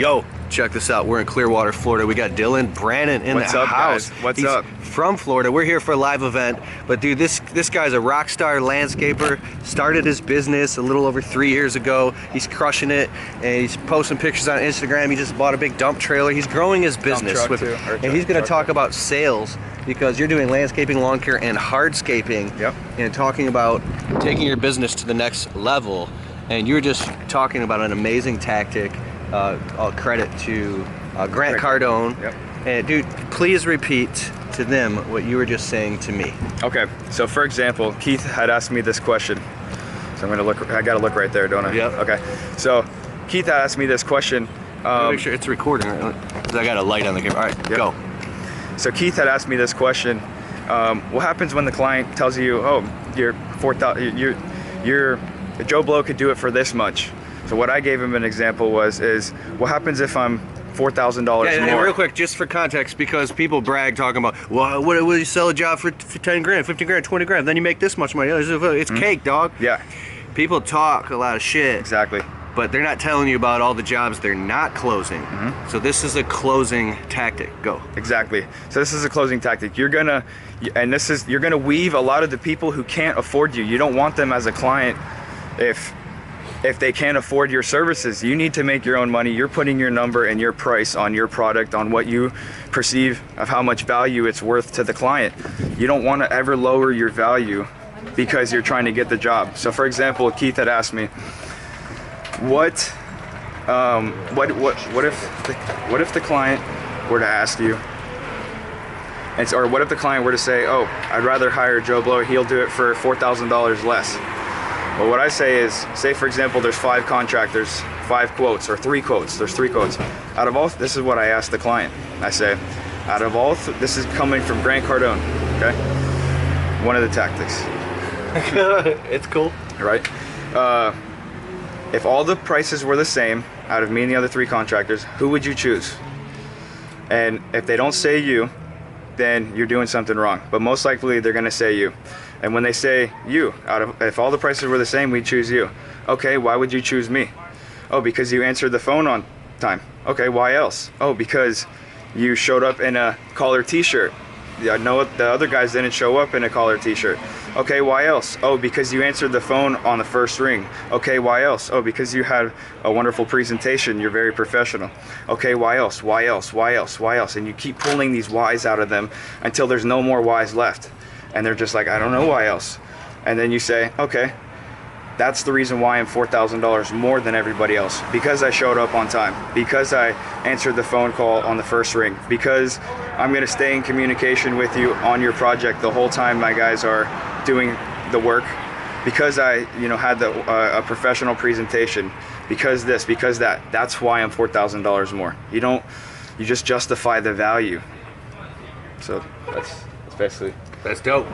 Yo, check this out. We're in Clearwater, Florida. We got Dylan Brannon in the house. Guys? What's up? From Florida. We're here for a live event. But dude, this guy's a RockStar Landscaper. Started his business a little over 3 years ago. He's crushing it, and he's posting pictures on Instagram. He just bought a big dump trailer. He's growing his business and he's going to talk about sales, because you're doing landscaping, lawn care, and hardscaping. Yep. And talking about taking your business to the next level. And you're just talking about an amazing tactic. All credit to Grant Cardone. Yep. And dude, please repeat to them what you were just saying to me. Okay, so for example, Keith had asked me this question. So I'm gonna look, I gotta look right there, don't I? Yep. Okay, so Keith had asked me this question. Make sure it's recording, right? Because I got a light on the camera. All right, yep. Go. So Keith had asked me this question. What happens when the client tells you, oh, you're Joe Blow could do it for this much? So what I gave him an example is what happens if I'm $4,000 more? And real quick, just for context, because people brag talking about, well, what will you sell a job for 10 grand, 15 grand, 20 grand, then you make this much money. It's cake, dog. Yeah. People talk a lot of shit. Exactly. But they're not telling you about all the jobs they're not closing. So this is a closing tactic. Go. Exactly. So this is a closing tactic. You're gonna weave a lot of the people who can't afford you. You don't want them as a client if they can't afford your services. You need to make your own money. You're putting your number and your price on your product, on what you perceive of how much value it's worth to the client. You don't want to ever lower your value because you're trying to get the job. So for example, Keith had asked me, what if the client were to ask you, or what if the client were to say, oh, I'd rather hire Joe Blow, he'll do it for $4,000 less. Well, what I say is, say for example, there's 5 contractors, 5 quotes, or 3 quotes. There's 3 quotes. Out of all, this is what I asked the client. I say, out of all, this is coming from Grant Cardone, okay? One of the tactics. It's cool. Right? If all the prices were the same, out of me and the other 3 contractors, who would you choose? And if they don't say you, then you're doing something wrong. But most likely they're gonna say you. And when they say you, if all the prices were the same, we choose you. Okay, why would you choose me? Oh, because you answered the phone on time. Okay, why else? Oh, because you showed up in a collared t-shirt. I know the other guys didn't show up in a collared t-shirt. Okay, why else? Oh, because you answered the phone on the first ring. Okay, why else? Oh, because you had a wonderful presentation. You're very professional. Okay, why else? Why else? Why else? Why else? And you keep pulling these whys out of them until there's no more whys left. And they're just like, I don't know why else. And then you say, okay, that's the reason why I'm $4,000 more than everybody else. Because I showed up on time. Because I answered the phone call on the first ring. Because I'm gonna stay in communication with you on your project the whole time my guys are doing the work. Because I, had a professional presentation. Because this, because that. That's why I'm $4,000 more. You just justify the value. So that's basically. That's dope.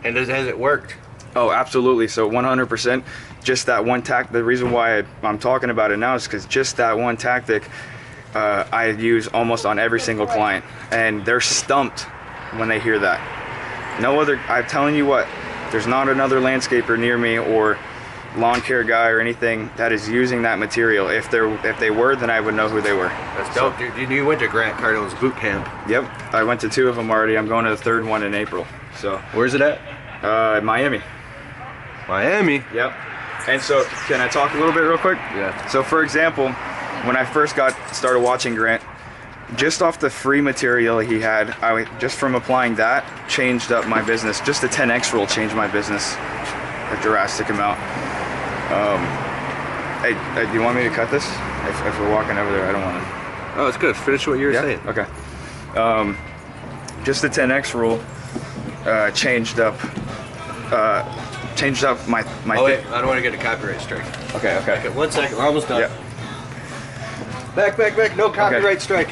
And has it worked? Oh, absolutely. So 100%. Just that one tactic. The reason why I'm talking about it now is because just that one tactic I use almost on every single client, and they're stumped when they hear that. No other. I'm telling you what. There's not another landscaper near me or lawn care guy or anything that is using that material. If they were, then I would know who they were. That's dope. So, dude, you went to Grant Cardone's boot camp. Yep, I went to 2 of them already. I'm going to the 3rd one in April. So where's it at? Miami. Miami. Yep. And so, can I talk a little bit real quick? Yeah. So for example, when I first started watching Grant, just off the free material he had, just from applying that, changed up my business. Just the 10X rule changed my business a drastic amount. Hey, do you want me to cut this? If we're walking over there, I don't want to. Oh, it's good. Finish what you were saying. Okay. Just the 10X rule changed up my oh wait, I don't want to get a copyright strike. Okay. 1 second, we're almost done. Yep. Back, no copyright strike.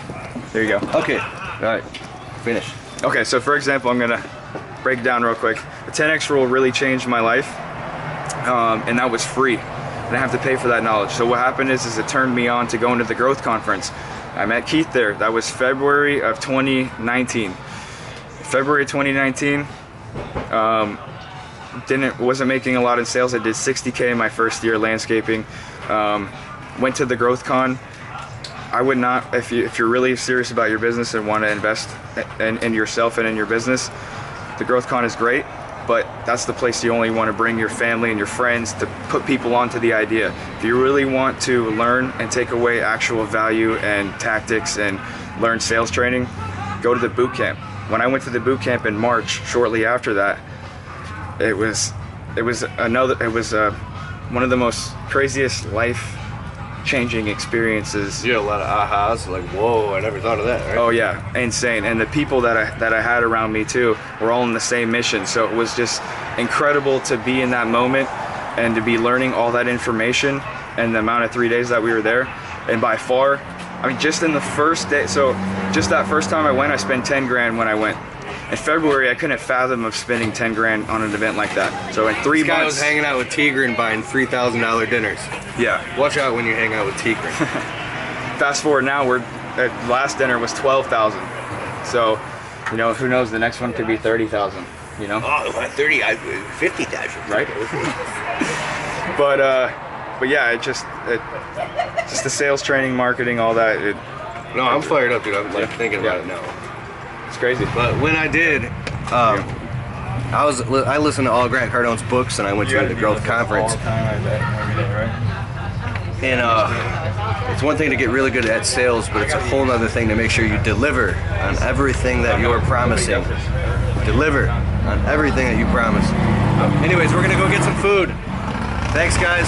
There you go. Okay, all right, finish. Okay, so for example, I'm gonna break it down real quick. The 10X rule really changed my life, and that was free. I didn't have to pay for that knowledge. So what happened is it turned me on to going to the growth conference. I met Keith there. That was February of 2019. February 2019, wasn't making a lot in sales. I did 60K my first year landscaping. Went to the growth con. I would not, if you're really serious about your business and want to invest in yourself and in your business, the Growth Con is great, but that's the place you only want to bring your family and your friends to put people onto the idea. If you really want to learn and take away actual value and tactics and learn sales training, go to the boot camp. When I went to the boot camp in March, shortly after that, it was one of the most craziest life-changing experiences. You had a lot of ahas, like, whoa, I never thought of that, right? Oh yeah, insane. And the people that I had around me too were all on the same mission. So it was just incredible to be in that moment and to be learning all that information and the amount of 3 days that we were there. And by far, I mean, just in the first day, so just that first time I went, I spent 10 grand when I went. In February, I couldn't fathom of spending 10 grand on an event like that. So in 3 months. This guy was hanging out with Tigran buying $3,000 dinners. Yeah. Watch out when you hang out with Tigran. Fast forward now, last dinner was 12,000. So, you know, who knows, the next one could be 30,000, you know? Oh, 50,000. Right? But yeah, just the sales training, marketing, all that. No, I'm fired up, dude. I'm like thinking about it now. It's crazy. But when I did, I listened to all Grant Cardone's books, and I went to the Growth Conference. All the time, I bet, every day, right? And it's one thing to get really good at sales, but it's a whole other thing to make sure you deliver on everything that you're promising. Deliver on everything that you promise. Anyways, we're gonna go get some food. Thanks, guys.